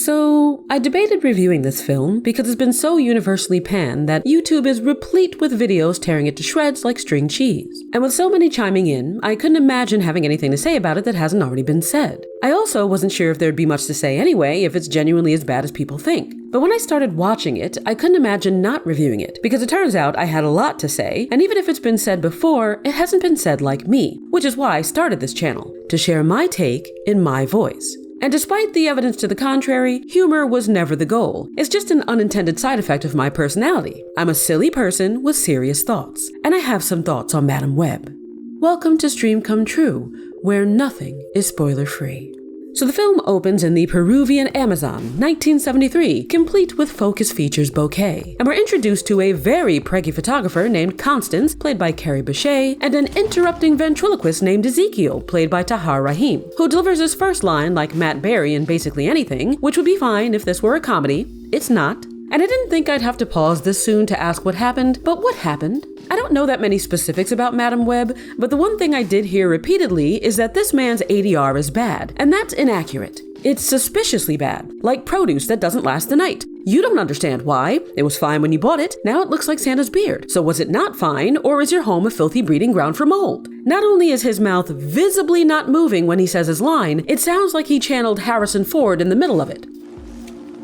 So, I debated reviewing this film because it's been so universally panned that YouTube is replete with videos tearing it to shreds like string cheese. And with so many chiming in, I couldn't imagine having anything to say about it that hasn't already been said. I also wasn't sure if there'd be much to say anyway if it's genuinely as bad as people think. But when I started watching it, I couldn't imagine not reviewing it, because it turns out I had a lot to say, and even if it's been said before, it hasn't been said like me, which is why I started this channel, to share my take in my voice. And despite the evidence to the contrary, humor was never the goal. It's just an unintended side effect of my personality. I'm a silly person with serious thoughts, and I have some thoughts on Madam Web. Welcome to Stream Come True, where nothing is spoiler-free. So the film opens in the Peruvian Amazon, 1973, complete with focus features bouquet. And we're introduced to a very preggy photographer named Constance, played by Carrie Bechet, and an interrupting ventriloquist named Ezekiel, played by Tahar Rahim, who delivers his first line like Matt Berry in Basically Anything, which would be fine if this were a comedy. It's not. And I didn't think I'd have to pause this soon to ask what happened, but what happened? I don't know that many specifics about Madam Web, but the one thing I did hear repeatedly is that this man's ADR is bad, and that's inaccurate. It's suspiciously bad, like produce that doesn't last the night. You don't understand why. It was fine when you bought it, now it looks like Santa's beard. So was it not fine, or is your home a filthy breeding ground for mold? Not only is his mouth visibly not moving when he says his line, it sounds like he channeled Harrison Ford in the middle of it.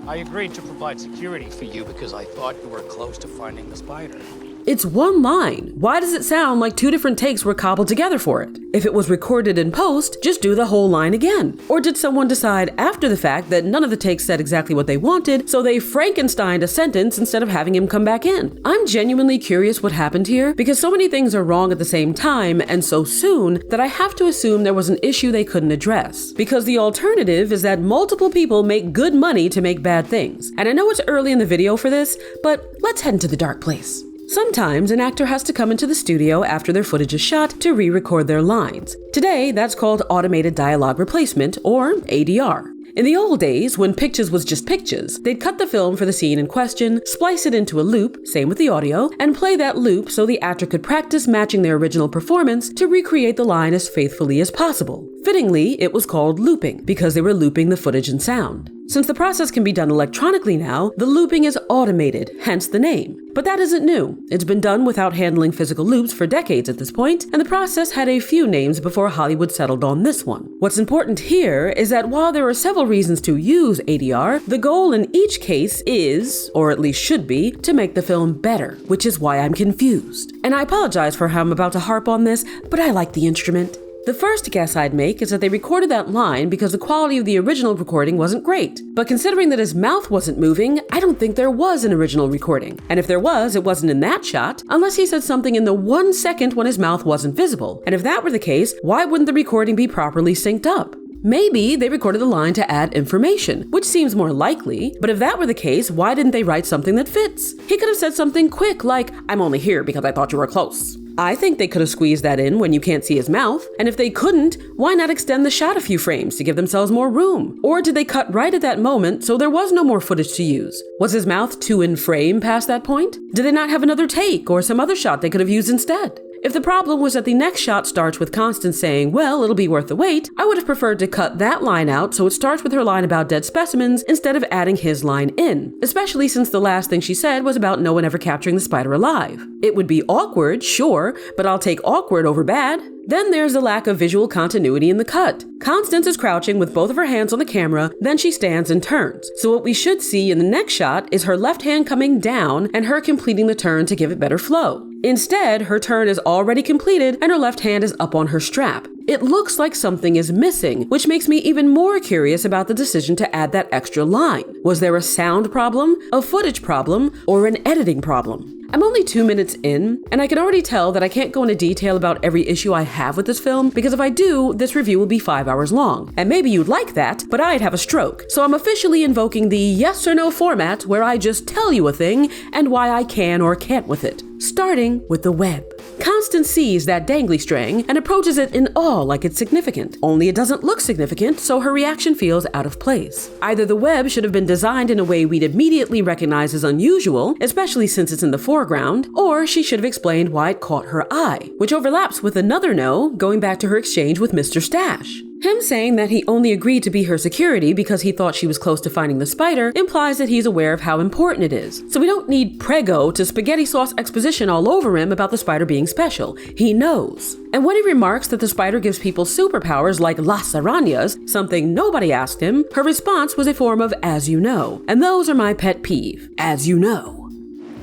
I agreed to provide security for you because I thought you were close to finding the spider. It's one line. Why does it sound like two different takes were cobbled together for it? If it was recorded in post, just do the whole line again. Or did someone decide after the fact that none of the takes said exactly what they wanted, so they Frankensteined a sentence instead of having him come back in? I'm genuinely curious what happened here, because so many things are wrong at the same time and so soon that I have to assume there was an issue they couldn't address. Because the alternative is that multiple people make good money to make bad things. And I know it's early in the video for this, but let's head into the dark place. Sometimes an actor has to come into the studio after their footage is shot to re-record their lines. Today, that's called automated dialogue replacement, or ADR. In the old days, when pictures was just pictures, they'd cut the film for the scene in question, splice it into a loop, same with the audio, and play that loop so the actor could practice matching their original performance to recreate the line as faithfully as possible. Fittingly, it was called looping, because they were looping the footage and sound. Since the process can be done electronically now, the looping is automated, hence the name. But that isn't new. It's been done without handling physical loops for decades at this point, and the process had a few names before Hollywood settled on this one. What's important here is that while there are several reasons to use ADR, the goal in each case is, or at least should be, to make the film better, which is why I'm confused. And I apologize for how I'm about to harp on this, but I like the instrument. The first guess I'd make is that they recorded that line because the quality of the original recording wasn't great. But considering that his mouth wasn't moving, I don't think there was an original recording. And if there was, it wasn't in that shot, unless he said something in the 1 second when his mouth wasn't visible. And if that were the case, why wouldn't the recording be properly synced up? Maybe they recorded the line to add information, which seems more likely, but if that were the case, why didn't they write something that fits? He could have said something quick like, "I'm only here because I thought you were close." I think they could have squeezed that in when you can't see his mouth, and if they couldn't, why not extend the shot a few frames to give themselves more room? Or did they cut right at that moment so there was no more footage to use? Was his mouth too in frame past that point? Did they not have another take or some other shot they could have used instead? If the problem was that the next shot starts with Constance saying, "Well, it'll be worth the wait," I would have preferred to cut that line out so it starts with her line about dead specimens instead of adding his line in, especially since the last thing she said was about no one ever capturing the spider alive. It would be awkward, sure, but I'll take awkward over bad. Then there's the lack of visual continuity in the cut. Constance is crouching with both of her hands on the camera, then she stands and turns. So what we should see in the next shot is her left hand coming down and her completing the turn to give it better flow. Instead, her turn is already completed and her left hand is up on her strap. It looks like something is missing, which makes me even more curious about the decision to add that extra line. Was there a sound problem, a footage problem, or an editing problem? I'm only 2 minutes in, and I can already tell that I can't go into detail about every issue I have with this film, because if I do, this review will be 5 hours long. And maybe you'd like that, but I'd have a stroke. So I'm officially invoking the yes or no format, where I just tell you a thing, and why I can or can't with it. Starting with the web. Constance sees that dangly string and approaches it in awe like it's significant. Only it doesn't look significant, so her reaction feels out of place. Either the web should have been designed in a way we'd immediately recognize as unusual, especially since it's in the foreground, or she should have explained why it caught her eye, which overlaps with another no, going back to her exchange with Mr. Stash. Him saying that he only agreed to be her security because he thought she was close to finding the spider implies that he's aware of how important it is. So we don't need prego to spaghetti sauce exposition all over him about the spider being special. He knows. And when he remarks that the spider gives people superpowers like las arañas, something nobody asked him, her response was a form of as you know. And those are my pet peeve. As you know.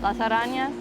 Las arañas?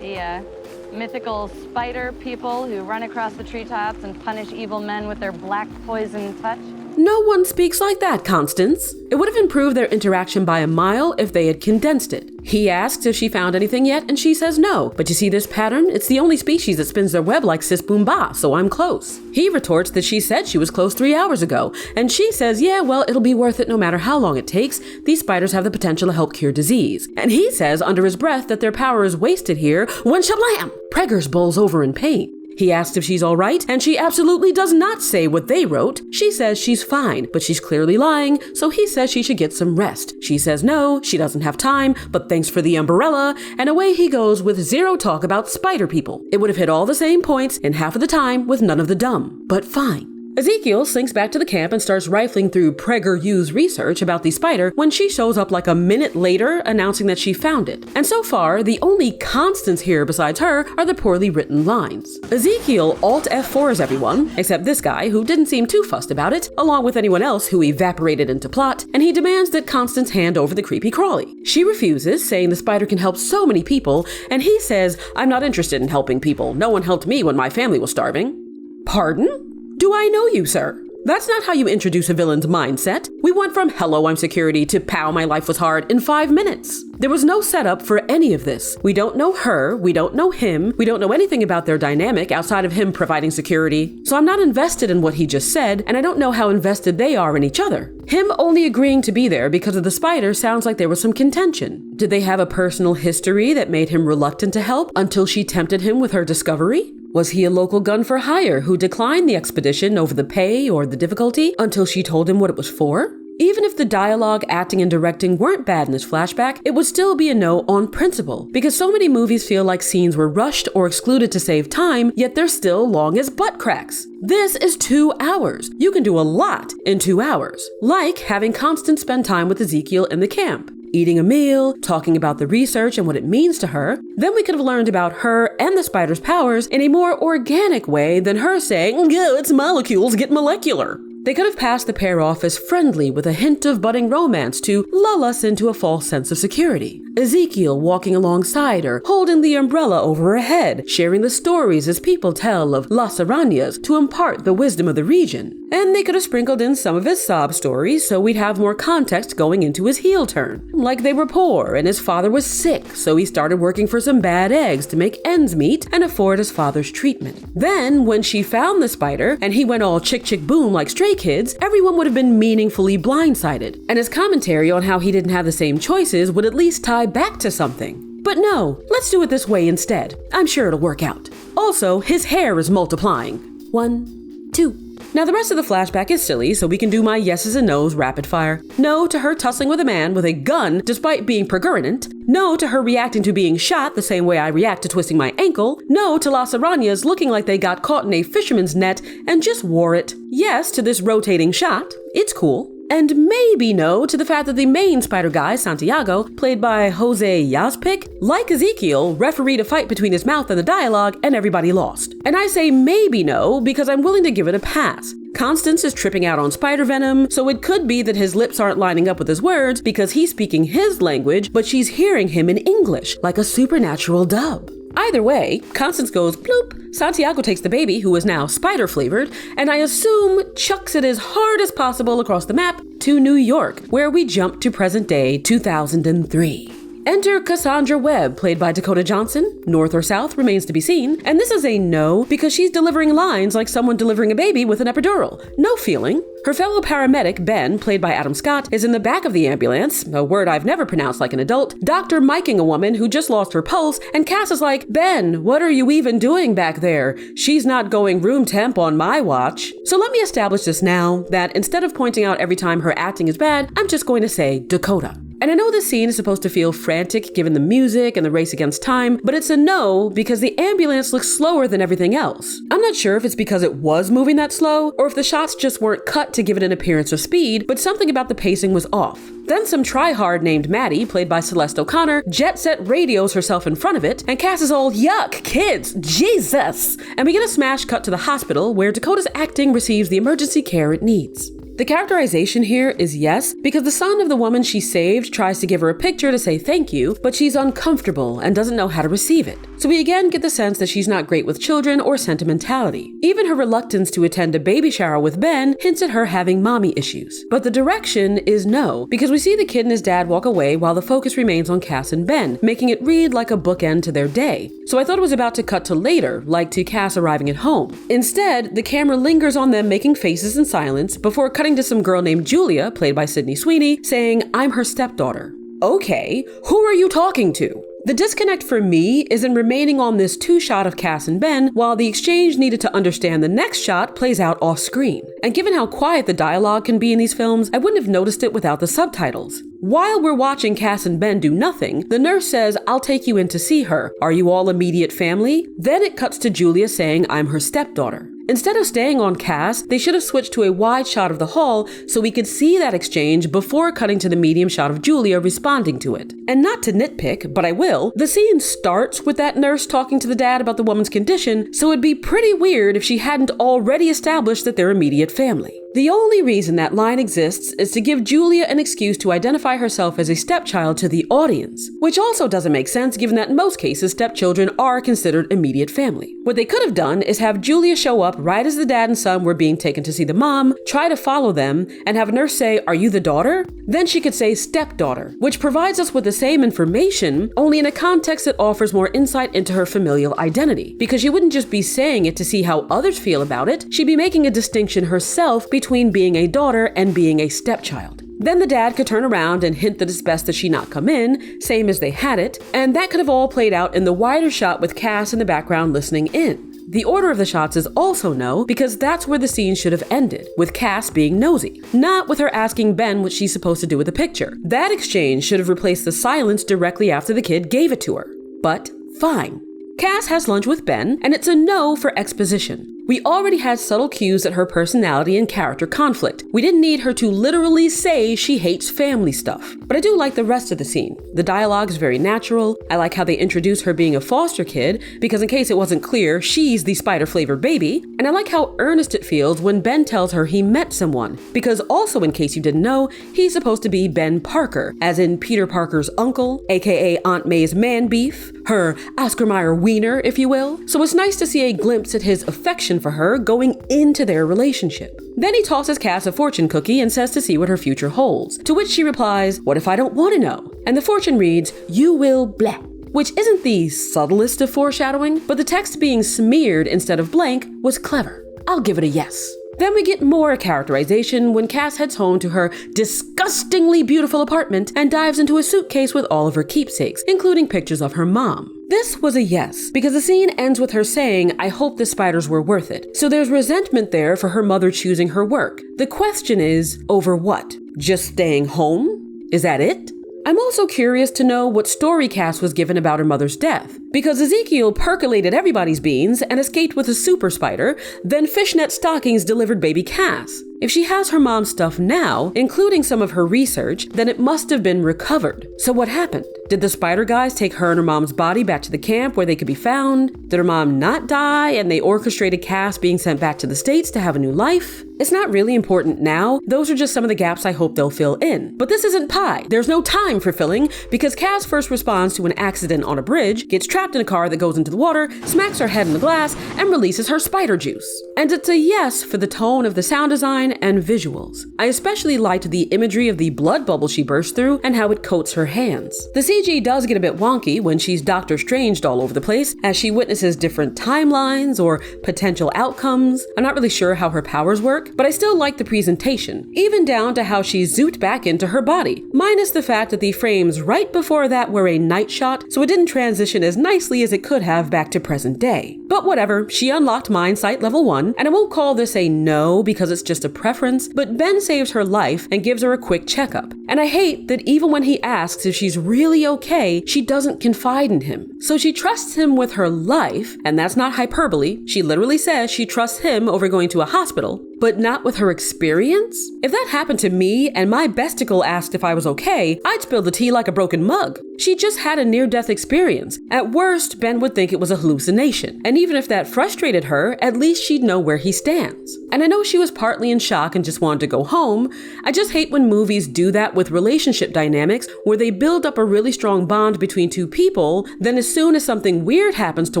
The mythical spider people who run across the treetops and punish evil men with their black poison touch? No one speaks like that, Constance. It would have improved their interaction by a mile if they had condensed it. He asks if she found anything yet, and she says no. But you see this pattern? It's the only species that spins their web like Sis Boom Ba, so I'm close. He retorts that she said she was close 3 hours ago, and she says, yeah, well, it'll be worth it no matter how long it takes. These spiders have the potential to help cure disease. And he says under his breath that their power is wasted here when shablam! Preggers bowls over in pain. He asks if she's all right, and she absolutely does not say what they wrote. She says she's fine, but she's clearly lying, so he says she should get some rest. She says no, she doesn't have time, but thanks for the umbrella, and away he goes with zero talk about spider people. It would have hit all the same points in half of the time with none of the dumb, but fine. Ezekiel slinks back to the camp and starts rifling through PragerU's research about the spider when she shows up like a minute later announcing that she found it. And so far, the only constants here besides her are the poorly written lines. Ezekiel Alt F4s everyone, except this guy who didn't seem too fussed about it, along with anyone else who evaporated into plot, and he demands that Constance hand over the creepy crawly. She refuses, saying the spider can help so many people, and he says, I'm not interested in helping people. No one helped me when my family was starving. Pardon? Do I know you, sir? That's not how you introduce a villain's mindset. We went from hello, I'm security to pow, my life was hard in 5 minutes. There was no setup for any of this. We don't know her, we don't know him, we don't know anything about their dynamic outside of him providing security. So I'm not invested in what he just said, and I don't know how invested they are in each other. Him only agreeing to be there because of the spider sounds like there was some contention. Did they have a personal history that made him reluctant to help until she tempted him with her discovery? Was he a local gun for hire who declined the expedition over the pay or the difficulty until she told him what it was for? Even if the dialogue, acting, and directing weren't bad in this flashback, it would still be a no on principle, because so many movies feel like scenes were rushed or excluded to save time, yet they're still long as butt cracks. This is 2 hours. You can do a lot in 2 hours. Like having Constance spend time with Ezekiel in the camp. Eating a meal, talking about the research and what it means to her. Then we could have learned about her and the spider's powers in a more organic way than her saying, yeah, its molecules get molecular. They could have passed the pair off as friendly with a hint of budding romance to lull us into a false sense of security. Ezekiel walking alongside her, holding the umbrella over her head, sharing the stories as people tell of Las Arañas to impart the wisdom of the region. And they could have sprinkled in some of his sob stories so we'd have more context going into his heel turn. Like they were poor and his father was sick, so he started working for some bad eggs to make ends meet and afford his father's treatment. Then, when she found the spider and he went all chick chick boom like Stray Kids, everyone would have been meaningfully blindsided. And his commentary on how he didn't have the same choices would at least tie back to something. But no, let's do it this way instead. I'm sure it'll work out. Also, his hair is multiplying. 1, 2. Now the rest of the flashback is silly, so we can do my yeses and nos rapid fire. No to her tussling with a man with a gun despite being pregnant. No to her reacting to being shot the same way I react to twisting my ankle. No to Las Arañas looking like they got caught in a fisherman's net and just wore it. Yes to this rotating shot. It's cool. And maybe no to the fact that the main spider guy, Santiago, played by Jose Yazpic, like Ezekiel, refereed a fight between his mouth and the dialogue, and everybody lost. And I say maybe no because I'm willing to give it a pass. Constance is tripping out on spider venom, so it could be that his lips aren't lining up with his words because he's speaking his language, but she's hearing him in English, like a supernatural dub. Either way, Constance goes bloop, Santiago takes the baby, who is now spider-flavored, and I assume chucks it as hard as possible across the map to New York, where we jump to present-day 2003. Enter Cassandra Webb, played by Dakota Johnson. North or south remains to be seen, and this is a no because she's delivering lines like someone delivering a baby with an epidural. No feeling. Her fellow paramedic, Ben, played by Adam Scott, is in the back of the ambulance, a word I've never pronounced like an adult, doctor miking a woman who just lost her pulse, and Cass is like, Ben, what are you even doing back there? She's not going room temp on my watch. So let me establish this now, that instead of pointing out every time her acting is bad, I'm just going to say Dakota. And I know this scene is supposed to feel frantic given the music and the race against time, but it's a no because the ambulance looks slower than everything else. I'm not sure if it's because it was moving that slow or if the shots just weren't cut to give it an appearance of speed, but something about the pacing was off. Then some tryhard named Maddie, played by Celeste O'Connor, jet set radios herself in front of it, and Cass is all, yuck, kids, Jesus! And we get a smash cut to the hospital where Dakota's acting receives the emergency care it needs. The characterization here is yes, because the son of the woman she saved tries to give her a picture to say thank you, but she's uncomfortable and doesn't know how to receive it. So we again get the sense that she's not great with children or sentimentality. Even her reluctance to attend a baby shower with Ben hints at her having mommy issues. But the direction is no, because we see the kid and his dad walk away while the focus remains on Cass and Ben, making it read like a bookend to their day. So I thought it was about to cut to later, like to Cass arriving at home. Instead, the camera lingers on them making faces in silence before cutting to some girl named Julia, played by Sydney Sweeney, saying, "I'm her stepdaughter." Okay, who are you talking to? The disconnect for me is in remaining on this two-shot of Cass and Ben, while the exchange needed to understand the next shot plays out off-screen. And given how quiet the dialogue can be in these films, I wouldn't have noticed it without the subtitles. While we're watching Cass and Ben do nothing, the nurse says, "I'll take you in to see her. Are you all immediate family?" Then it cuts to Julia saying, "I'm her stepdaughter." Instead of staying on Cass, they should have switched to a wide shot of the hall so we could see that exchange before cutting to the medium shot of Julia responding to it. And not to nitpick, but I will, the scene starts with that nurse talking to the dad about the woman's condition, so it'd be pretty weird if she hadn't already established that they're immediate family. The only reason that line exists is to give Julia an excuse to identify herself as a stepchild to the audience, which also doesn't make sense given that in most cases stepchildren are considered immediate family. What they could have done is have Julia show up right as the dad and son were being taken to see the mom, try to follow them, and have a nurse say, "Are you the daughter?" Then she could say stepdaughter, which provides us with the same information, only in a context that offers more insight into her familial identity. Because she wouldn't just be saying it to see how others feel about it, she'd be making a distinction herself between being a daughter and being a stepchild. Then the dad could turn around and hint that it's best that she not come in, same as they had it, and that could have all played out in the wider shot with Cass in the background listening in. The order of the shots is also no, because that's where the scene should have ended, with Cass being nosy, not with her asking Ben what she's supposed to do with the picture. That exchange should have replaced the silence directly after the kid gave it to her. But fine. Cass has lunch with Ben, and it's a no for exposition. We already had subtle cues at her personality and character conflict. We didn't need her to literally say she hates family stuff. But I do like the rest of the scene. The dialogue is very natural. I like how they introduce her being a foster kid, because in case it wasn't clear, she's the spider-flavored baby. And I like how earnest it feels when Ben tells her he met someone. Because also, in case you didn't know, he's supposed to be Ben Parker, as in Peter Parker's uncle, aka Aunt May's man beef, her Oscar Mayer wiener, if you will. So it's nice to see a glimpse at his affection for her going into their relationship. Then he tosses Cass a fortune cookie and says to see what her future holds, to which she replies, "What if I don't want to know?" And the fortune reads, "You will blah," which isn't the subtlest of foreshadowing, but the text being smeared instead of blank was clever. I'll give it a yes. Then we get more characterization when Cass heads home to her disgustingly beautiful apartment and dives into a suitcase with all of her keepsakes, including pictures of her mom. This was a yes, because the scene ends with her saying, "I hope the spiders were worth it." So there's resentment there for her mother choosing her work. The question is, over what? Just staying home? Is that it? I'm also curious to know what story Cass was given about her mother's death, because Ezekiel percolated everybody's beans and escaped with a super spider, then fishnet stockings delivered baby Cass. If she has her mom's stuff now, including some of her research, then it must have been recovered. So what happened? Did the spider guys take her and her mom's body back to the camp where they could be found? Did her mom not die and they orchestrated Cass being sent back to the States to have a new life? It's not really important now. Those are just some of the gaps I hope they'll fill in. But this isn't Pi. There's no time for filling, because Cass first responds to an accident on a bridge, gets trapped in a car that goes into the water, smacks her head in the glass, and releases her spider juice. And it's a yes for the tone of the sound design and visuals. I especially liked the imagery of the blood bubble she burst through and how it coats her hands. The CG CG does get a bit wonky when she's Doctor Stranged all over the place as she witnesses different timelines or potential outcomes. I'm not really sure how her powers work, but I still like the presentation, even down to how she's zooped back into her body, minus the fact that the frames right before that were a night shot, so it didn't transition as nicely as it could have back to present day. But whatever, she unlocked Mind Sight level 1, and I won't call this a no because it's just a preference, but Ben saves her life and gives her a quick checkup. And I hate that even when he asks if she's really okay, she doesn't confide in him. So she trusts him with her life, and that's not hyperbole. She literally says she trusts him over going to a hospital, but not with her experience? If that happened to me and my besticle asked if I was okay, I'd spill the tea like a broken mug. She just had a near-death experience. At worst, Ben would think it was a hallucination. And even if that frustrated her, at least she'd know where he stands. And I know she was partly in shock and just wanted to go home. I just hate when movies do that with relationship dynamics where they build up a really strong bond between two people, then as soon as something weird happens to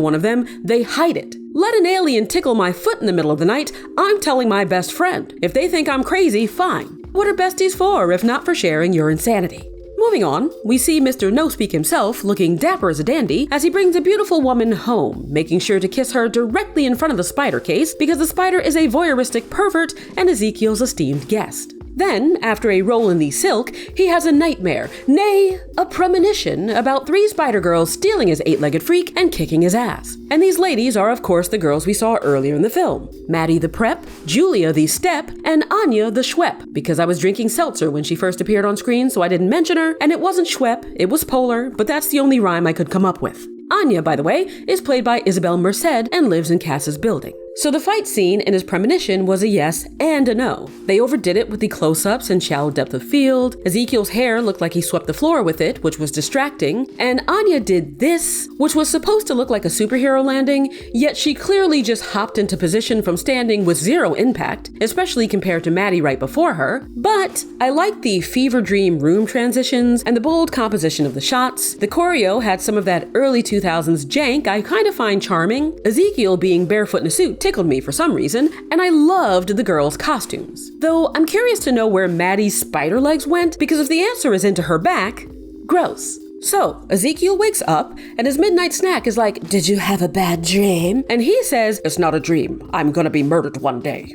one of them, they hide it. Let an alien tickle my foot in the middle of the night, I'm telling my best friend. If they think I'm crazy, fine. What are besties for if not for sharing your insanity? Moving on, we see Mr. No-Speak himself looking dapper as a dandy as he brings a beautiful woman home, making sure to kiss her directly in front of the spider case because the spider is a voyeuristic pervert and Ezekiel's esteemed guest. Then, after a roll in the silk, he has a nightmare, nay, a premonition about 3 spider girls stealing his 8-legged freak and kicking his ass. And these ladies are of course the girls we saw earlier in the film. Maddie the Prep, Julia the Step, and Anya the Schwepp, because I was drinking seltzer when she first appeared on screen so I didn't mention her, and it wasn't Schwepp, it was Polar, but that's the only rhyme I could come up with. Anya, by the way, is played by Isabel Merced and lives in Cass's building. So the fight scene in his premonition was a yes and a no. They overdid it with the close-ups and shallow depth of field. Ezekiel's hair looked like he swept the floor with it, which was distracting. And Anya did this, which was supposed to look like a superhero landing, yet she clearly just hopped into position from standing with zero impact, especially compared to Maddie right before her. But I liked the fever dream room transitions and the bold composition of the shots. The choreo had some of that early 2000s jank I kind of find charming. Ezekiel being barefoot in a suit tickled me for some reason, and I loved the girls' costumes. Though I'm curious to know where Maddie's spider legs went, because if the answer is into her back, gross. So, Ezekiel wakes up, and his midnight snack is like, "Did you have a bad dream?" And he says, "It's not a dream. I'm gonna be murdered one day."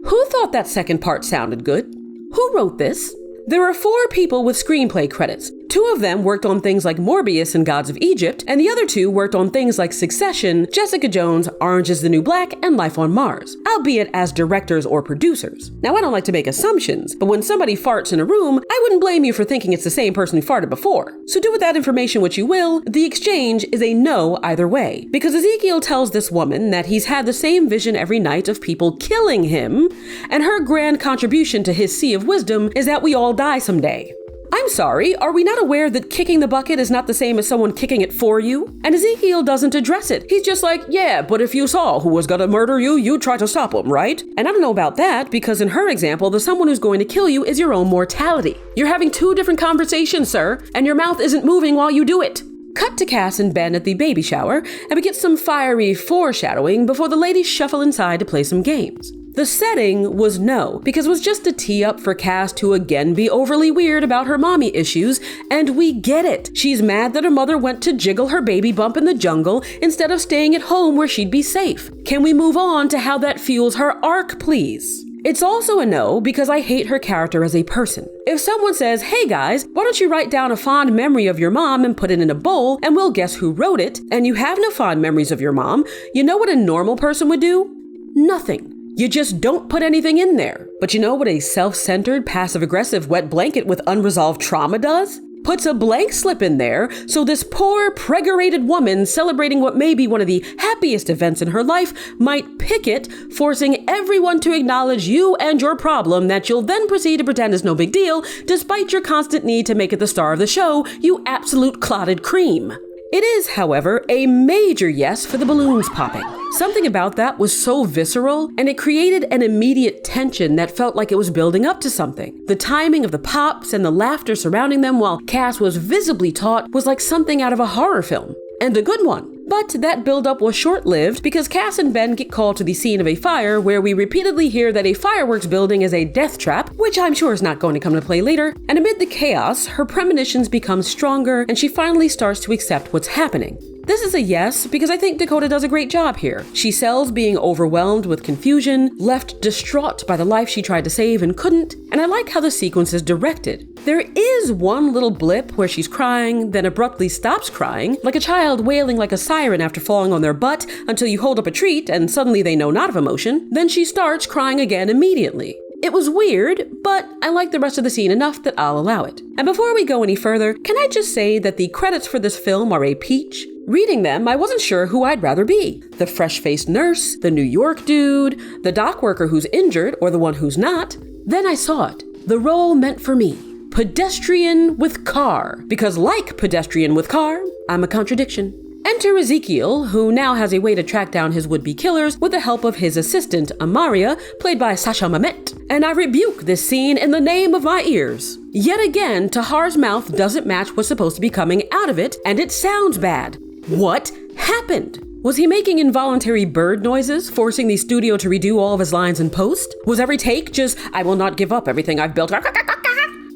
Who thought that second part sounded good? Who wrote this? There are 4 people with screenplay credits. 2 of them worked on things like Morbius and Gods of Egypt, and the other 2 worked on things like Succession, Jessica Jones, Orange is the New Black, and Life on Mars, albeit as directors or producers. Now, I don't like to make assumptions, but when somebody farts in a room, I wouldn't blame you for thinking it's the same person who farted before. So do with that information what you will, the exchange is a no either way. Because Ezekiel tells this woman that he's had the same vision every night of people killing him, and her grand contribution to his sea of wisdom is that we all die someday. I'm sorry, are we not aware that kicking the bucket is not the same as someone kicking it for you? And Ezekiel doesn't address it. He's just like, yeah, but if you saw who was gonna murder you, you'd try to stop him, right? And I don't know about that, because in her example, the someone who's going to kill you is your own mortality. You're having 2 different conversations, sir, and your mouth isn't moving while you do it. Cut to Cass and Ben at the baby shower, and we get some fiery foreshadowing before the ladies shuffle inside to play some games. The setting was no, because it was just a tee up for Cass to again be overly weird about her mommy issues, and we get it. She's mad that her mother went to jiggle her baby bump in the jungle instead of staying at home where she'd be safe. Can we move on to how that fuels her arc, please? It's also a no because I hate her character as a person. If someone says, "Hey guys, why don't you write down a fond memory of your mom and put it in a bowl and we'll guess who wrote it," and you have no fond memories of your mom, you know what a normal person would do? Nothing. You just don't put anything in there. But you know what a self-centered, passive-aggressive wet blanket with unresolved trauma does? Puts a blank slip in there so this poor, pregerated woman celebrating what may be one of the happiest events in her life might pick it, forcing everyone to acknowledge you and your problem that you'll then proceed to pretend is no big deal, despite your constant need to make it the star of the show, you absolute clotted cream. It is, however, a major yes for the balloons popping. Something about that was so visceral, and it created an immediate tension that felt like it was building up to something. The timing of the pops and the laughter surrounding them while Cass was visibly taut was like something out of a horror film. And a good one, But that buildup was short-lived because Cass and Ben get called to the scene of a fire where we repeatedly hear that a fireworks building is a death trap, which I'm sure is not going to come into play later, and amid the chaos, her premonitions become stronger and she finally starts to accept what's happening. This is a yes, because I think Dakota does a great job here. She sells being overwhelmed with confusion, left distraught by the life she tried to save and couldn't, and I like how the sequence is directed. There is one little blip where she's crying, then abruptly stops crying, like a child wailing like a siren after falling on their butt until you hold up a treat and suddenly they know not of emotion. Then she starts crying again immediately. It was weird, but I like the rest of the scene enough that I'll allow it. And before we go any further, can I just say that the credits for this film are a peach? Reading them, I wasn't sure who I'd rather be. The fresh-faced nurse, the New York dude, the dock worker who's injured, or the one who's not. Then I saw it. The role meant for me. Pedestrian with car. Because like pedestrian with car, I'm a contradiction. Enter Ezekiel, who now has a way to track down his would-be killers with the help of his assistant, Amaria, played by Sasha Mamet. And I rebuke this scene in the name of my ears. Yet again, Tahar's mouth doesn't match what's supposed to be coming out of it, and it sounds bad. What happened? Was he making involuntary bird noises, forcing the studio to redo all of his lines in post? Was every take just, I will not give up everything I've built?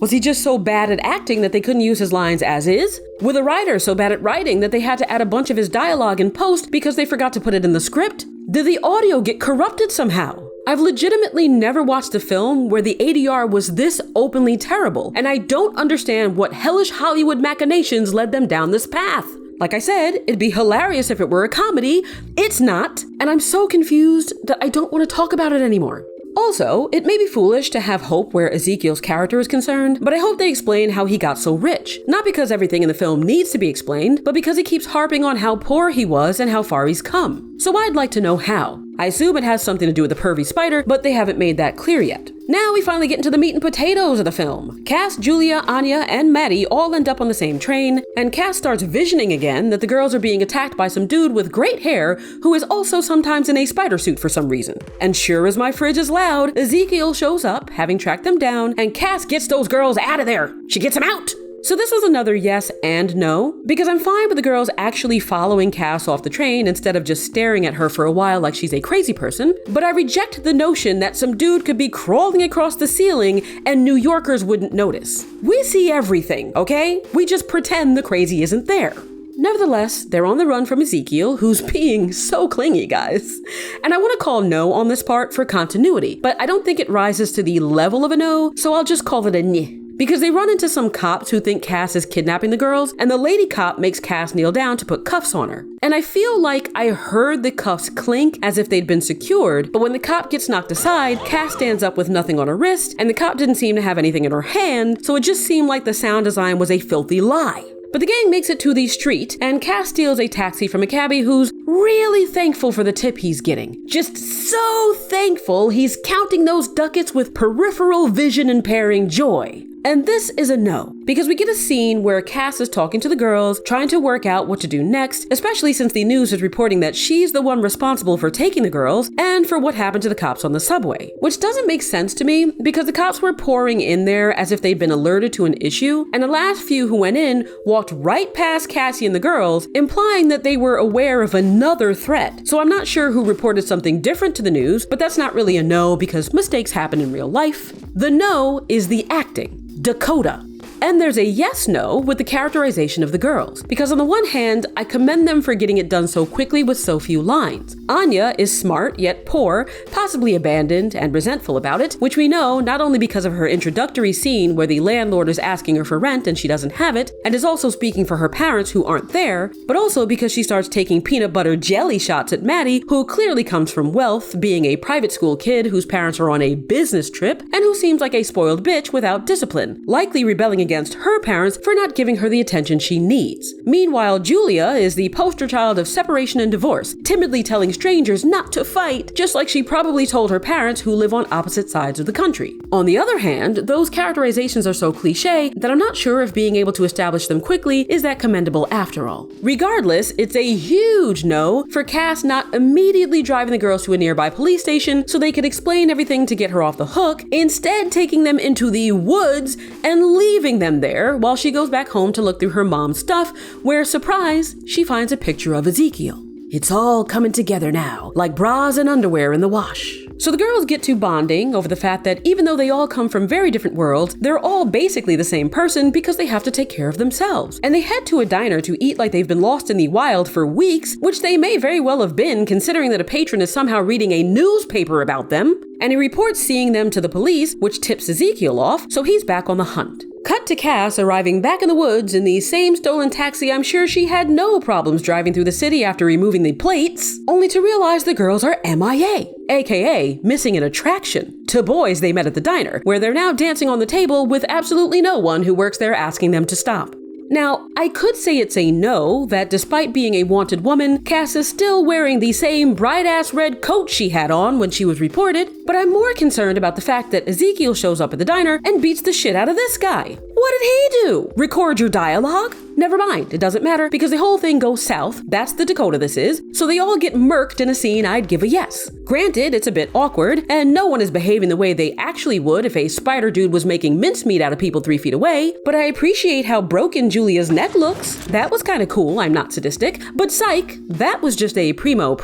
Was he just so bad at acting that they couldn't use his lines as is? Were the writers so bad at writing that they had to add a bunch of his dialogue in post because they forgot to put it in the script? Did the audio get corrupted somehow? I've legitimately never watched a film where the ADR was this openly terrible, and I don't understand what hellish Hollywood machinations led them down this path. Like I said, it'd be hilarious if it were a comedy. It's not, and I'm so confused that I don't want to talk about it anymore. Also, it may be foolish to have hope where Ezekiel's character is concerned, but I hope they explain how he got so rich. Not because everything in the film needs to be explained, but because he keeps harping on how poor he was and how far he's come. So I'd like to know how. I assume it has something to do with the pervy spider, but they haven't made that clear yet. Now we finally get into the meat and potatoes of the film. Cass, Julia, Anya, and Maddie all end up on the same train, and Cass starts visioning again that the girls are being attacked by some dude with great hair who is also sometimes in a spider suit for some reason. And sure as my fridge is loud, Ezekiel shows up, having tracked them down, and Cass gets those girls out of there. She gets them out! So this was another yes and no, because I'm fine with the girls actually following Cass off the train instead of just staring at her for a while like she's a crazy person, but I reject the notion that some dude could be crawling across the ceiling and New Yorkers wouldn't notice. We see everything, okay? We just pretend the crazy isn't there. Nevertheless, they're on the run from Ezekiel, who's being so clingy, guys. And I want to call no on this part for continuity, but I don't think it rises to the level of a no, so I'll just call it a nyeh. Because they run into some cops who think Cass is kidnapping the girls, and the lady cop makes Cass kneel down to put cuffs on her. And I feel like I heard the cuffs clink as if they'd been secured, but when the cop gets knocked aside, Cass stands up with nothing on her wrist, and the cop didn't seem to have anything in her hand, so it just seemed like the sound design was a filthy lie. But the gang makes it to the street, and Cass steals a taxi from a cabbie who's really thankful for the tip he's getting. Just so thankful he's counting those ducats with peripheral vision impairing joy. And this is a no, because we get a scene where Cass is talking to the girls, trying to work out what to do next, especially since the news is reporting that she's the one responsible for taking the girls and for what happened to the cops on the subway. Which doesn't make sense to me, because the cops were pouring in there as if they'd been alerted to an issue, and the last few who went in walked right past Cassie and the girls, implying that they were aware of another threat. So I'm not sure who reported something different to the news, but that's not really a no because mistakes happen in real life. The no is the acting. Dakota. And there's a yes-no with the characterization of the girls, because on the one hand, I commend them for getting it done so quickly with so few lines. Anya is smart yet poor, possibly abandoned and resentful about it, which we know not only because of her introductory scene where the landlord is asking her for rent and she doesn't have it, and is also speaking for her parents who aren't there, but also because she starts taking peanut butter jelly shots at Maddie, who clearly comes from wealth, being a private school kid whose parents are on a business trip, and who seems like a spoiled bitch without discipline, likely rebelling against her parents for not giving her the attention she needs. Meanwhile, Julia is the poster child of separation and divorce, timidly telling strangers not to fight, just like she probably told her parents who live on opposite sides of the country. On the other hand, those characterizations are so cliche that I'm not sure if being able to establish them quickly is that commendable after all. Regardless, it's a huge no for Cass not immediately driving the girls to a nearby police station so they could explain everything to get her off the hook, instead taking them into the woods and leaving leaving them there while she goes back home to look through her mom's stuff, where, surprise, she finds a picture of Ezekiel. It's all coming together now, like bras and underwear in the wash. So the girls get to bonding over the fact that even though they all come from very different worlds, they're all basically the same person because they have to take care of themselves. And they head to a diner to eat like they've been lost in the wild for weeks, which they may very well have been considering that a patron is somehow reading a newspaper about them. And he reports seeing them to the police, which tips Ezekiel off, so he's back on the hunt. Cut to Cass arriving back in the woods in the same stolen taxi I'm sure she had no problems driving through the city after removing the plates, only to realize the girls are MIA, aka missing in attraction, to boys they met at the diner, where they're now dancing on the table with absolutely no one who works there asking them to stop. Now, I could say it's a no, that despite being a wanted woman, Cass is still wearing the same bright-ass red coat she had on when she was reported, but I'm more concerned about the fact that Ezekiel shows up at the diner and beats the shit out of this guy. What did he do? Record your dialogue? Never mind, it doesn't matter because the whole thing goes south. That's the Dakota this is. So they all get murked in a scene I'd give a yes. Granted, it's a bit awkward, and no one is behaving the way they actually would if a spider dude was making mincemeat out of people 3 feet away, but I appreciate how broken Julia's neck looks. That was kinda cool, I'm not sadistic, but psych, that was just a primo,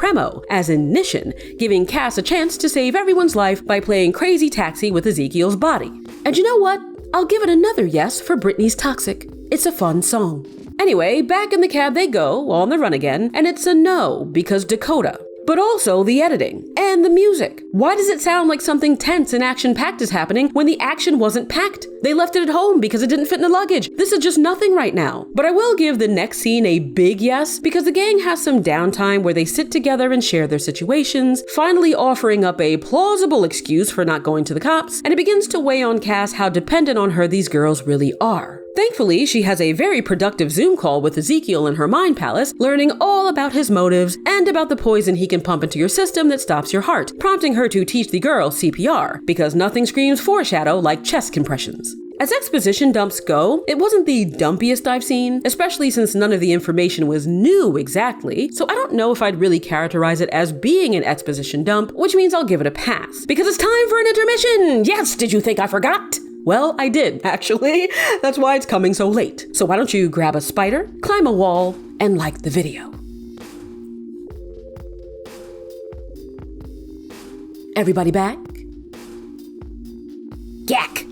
as in Nishan, giving Cass a chance to save everyone's life by playing crazy taxi with Ezekiel's body. And you know what? I'll give it another yes for Britney's Toxic. It's a fun song. Anyway, back in the cab they go, on the run again, and it's a no because Dakota. But also the editing and the music. Why does it sound like something tense and action-packed is happening when the action wasn't packed? They left it at home because it didn't fit in the luggage. This is just nothing right now. But I will give the next scene a big yes because the gang has some downtime where they sit together and share their situations, finally offering up a plausible excuse for not going to the cops, and it begins to weigh on Cass how dependent on her these girls really are. Thankfully, she has a very productive Zoom call with Ezekiel in her mind palace, learning all about his motives and about the poison he can pump into your system that stops your heart, prompting her to teach the girl CPR, because nothing screams foreshadow like chest compressions. As exposition dumps go, it wasn't the dumpiest I've seen, especially since none of the information was new exactly, so I don't know if I'd really characterize it as being an exposition dump, which means I'll give it a pass. Because it's time for an intermission! Yes, did you think I forgot? Well, I did, actually. That's why it's coming so late. So why don't you grab a spider, climb a wall, and like the video. Everybody back? Yak!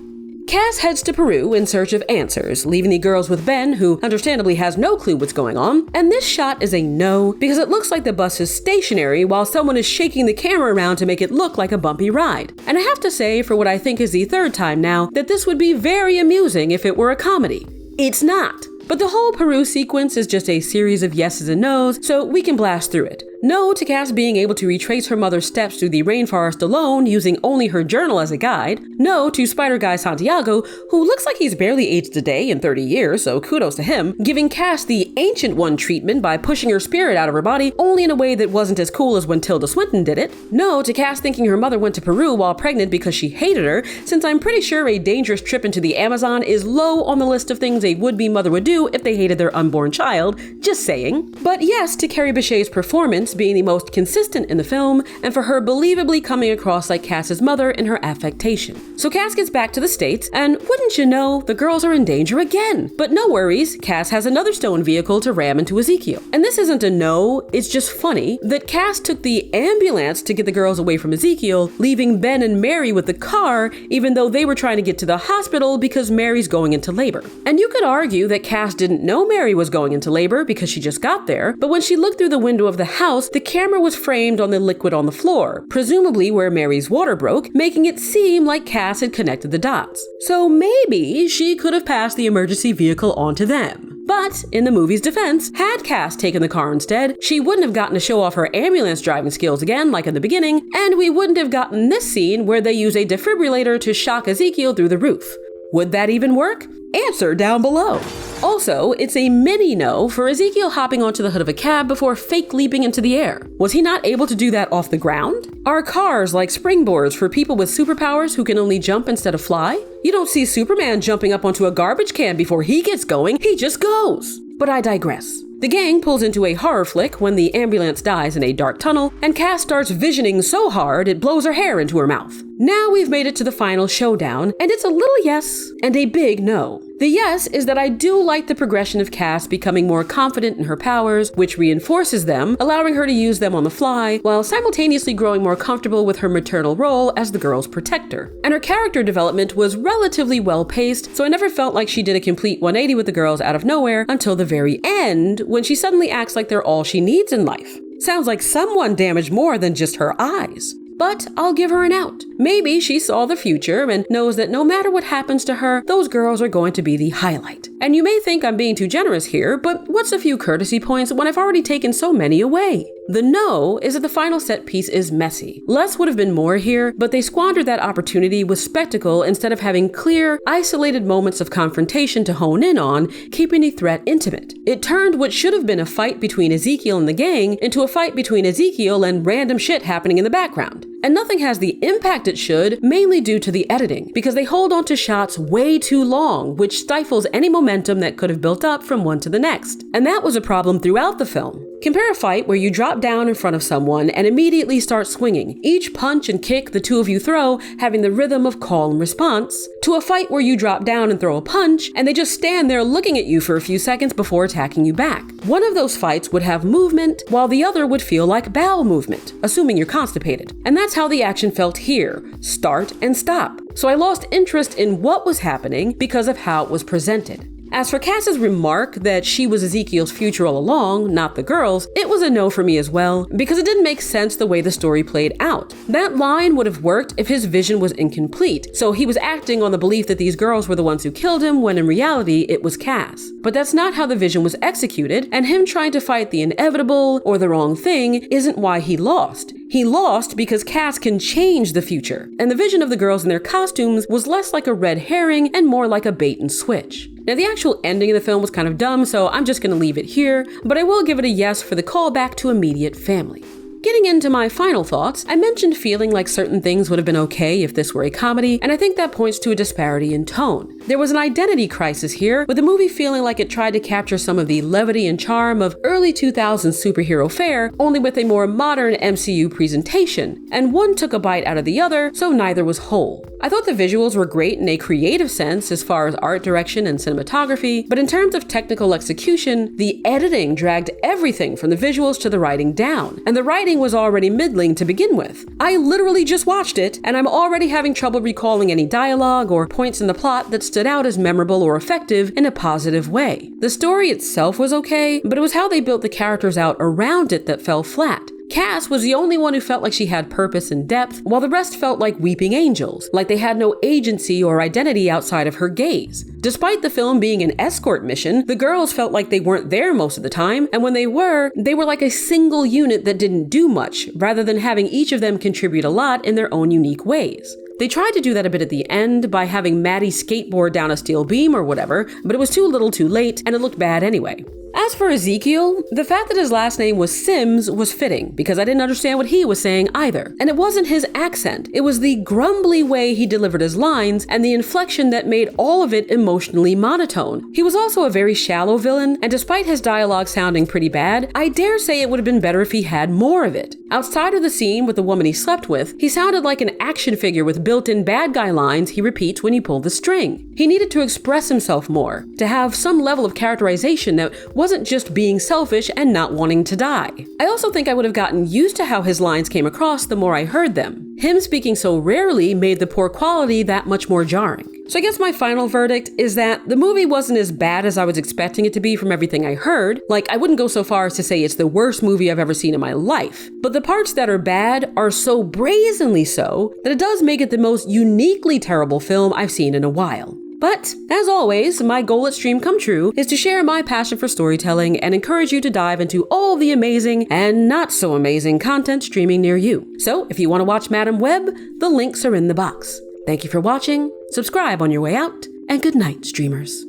Cass heads to Peru in search of answers, leaving the girls with Ben, who understandably has no clue what's going on. And this shot is a no, because it looks like the bus is stationary while someone is shaking the camera around to make it look like a bumpy ride. And I have to say, for what I think is the third time now, that this would be very amusing if it were a comedy. It's not. But the whole Peru sequence is just a series of yeses and nos, so we can blast through it. No to Cass being able to retrace her mother's steps through the rainforest alone using only her journal as a guide. No to Spider Guy Santiago, who looks like he's barely aged a day in 30 years, so kudos to him, giving Cass the Ancient One treatment by pushing her spirit out of her body, only in a way that wasn't as cool as when Tilda Swinton did it. No to Cass thinking her mother went to Peru while pregnant because she hated her, since I'm pretty sure a dangerous trip into the Amazon is low on the list of things a would-be mother would do if they hated their unborn child, just saying. But yes to Carrie Bechet's performance being the most consistent in the film, and for her believably coming across like Cass's mother in her affectation. So Cass gets back to the States, and wouldn't you know, the girls are in danger again. But no worries, Cass has another stone vehicle to ram into Ezekiel. And this isn't a no, it's just funny that Cass took the ambulance to get the girls away from Ezekiel, leaving Ben and Mary with the car, even though they were trying to get to the hospital because Mary's going into labor. And you could argue that Cass didn't know Mary was going into labor because she just got there, but when she looked through the window of the house, the camera was framed on the liquid on the floor, presumably where Mary's water broke, making it seem like Cass had connected the dots. So maybe she could have passed the emergency vehicle on to them. But, in the movie's defense, had Cass taken the car instead, she wouldn't have gotten to show off her ambulance driving skills again like in the beginning, and we wouldn't have gotten this scene where they use a defibrillator to shock Ezekiel through the roof. Would that even work? Answer down below. Also, it's a mini no for Ezekiel hopping onto the hood of a cab before fake leaping into the air. Was he not able to do that off the ground? Are cars like springboards for people with superpowers who can only jump instead of fly? You don't see Superman jumping up onto a garbage can before he gets going, he just goes. But I digress. The gang pulls into a horror flick when the ambulance dies in a dark tunnel, and Cass starts visioning so hard it blows her hair into her mouth. Now we've made it to the final showdown, and it's a little yes and a big no. The yes is that I do like the progression of Cass becoming more confident in her powers, which reinforces them, allowing her to use them on the fly, while simultaneously growing more comfortable with her maternal role as the girl's protector. And her character development was relatively well paced, so I never felt like she did a complete 180 with the girls out of nowhere until the very end, when she suddenly acts like they're all she needs in life. Sounds like someone damaged more than just her eyes. But I'll give her an out. Maybe she saw the future and knows that no matter what happens to her, those girls are going to be the highlight. And you may think I'm being too generous here, but what's a few courtesy points when I've already taken so many away? The no is that the final set piece is messy. Less would have been more here, but they squandered that opportunity with spectacle instead of having clear, isolated moments of confrontation to hone in on, keeping the threat intimate. It turned what should have been a fight between Ezekiel and the gang into a fight between Ezekiel and random shit happening in the background. And nothing has the impact it should, mainly due to the editing, because they hold on to shots way too long, which stifles any momentum that could have built up from one to the next. And that was a problem throughout the film. Compare a fight where you drop down in front of someone and immediately start swinging, each punch and kick the two of you throw having the rhythm of call and response, to a fight where you drop down and throw a punch and they just stand there looking at you for a few seconds before attacking you back. One of those fights would have movement, while the other would feel like bowel movement, assuming you're constipated. And that's how the action felt here, start and stop. So I lost interest in what was happening because of how it was presented. As for Cass's remark that she was Ezekiel's future all along, not the girls, it was a no for me as well, because it didn't make sense the way the story played out. That line would have worked if his vision was incomplete, so he was acting on the belief that these girls were the ones who killed him, when in reality it was Cass. But that's not how the vision was executed, and him trying to fight the inevitable or the wrong thing isn't why he lost. He lost because Cass can change the future, and the vision of the girls in their costumes was less like a red herring and more like a bait and switch. Now, the actual ending of the film was kind of dumb, so I'm just going to leave it here, but I will give it a yes for the callback to immediate family. Getting into my final thoughts, I mentioned feeling like certain things would have been okay if this were a comedy, and I think that points to a disparity in tone. There was an identity crisis here, with the movie feeling like it tried to capture some of the levity and charm of early 2000s superhero fare, only with a more modern MCU presentation, and one took a bite out of the other, so neither was whole. I thought the visuals were great in a creative sense as far as art direction and cinematography, but in terms of technical execution, the editing dragged everything from the visuals to the writing down, and the writing was already middling to begin with. I literally just watched it, and I'm already having trouble recalling any dialogue or points in the plot that stood out as memorable or effective in a positive way. The story itself was okay, but it was how they built the characters out around it that fell flat. Cass was the only one who felt like she had purpose and depth, while the rest felt like weeping angels, like they had no agency or identity outside of her gaze. Despite the film being an escort mission, the girls felt like they weren't there most of the time, and when they were like a single unit that didn't do much, rather than having each of them contribute a lot in their own unique ways. They tried to do that a bit at the end by having Maddie skateboard down a steel beam or whatever, but it was too little too late, and it looked bad anyway. As for Ezekiel, the fact that his last name was Sims was fitting, because I didn't understand what he was saying either. And it wasn't his accent, it was the grumbly way he delivered his lines and the inflection that made all of it emotionally monotone. He was also a very shallow villain, and despite his dialogue sounding pretty bad, I dare say it would have been better if he had more of it. Outside of the scene with the woman he slept with, he sounded like an action figure with built-in bad guy lines he repeats when he pulled the string. He needed to express himself more, to have some level of characterization that wasn't just being selfish and not wanting to die. I also think I would have gotten used to how his lines came across the more I heard them. Him speaking so rarely made the poor quality that much more jarring. So I guess my final verdict is that the movie wasn't as bad as I was expecting it to be from everything I heard. Like, I wouldn't go so far as to say it's the worst movie I've ever seen in my life. But the parts that are bad are so brazenly so that it does make it the most uniquely terrible film I've seen in a while. But, as always, my goal at Stream Come True is to share my passion for storytelling and encourage you to dive into all the amazing and not so amazing content streaming near you. So, if you want to watch Madam Web, the links are in the box. Thank you for watching, subscribe on your way out, and good night, streamers.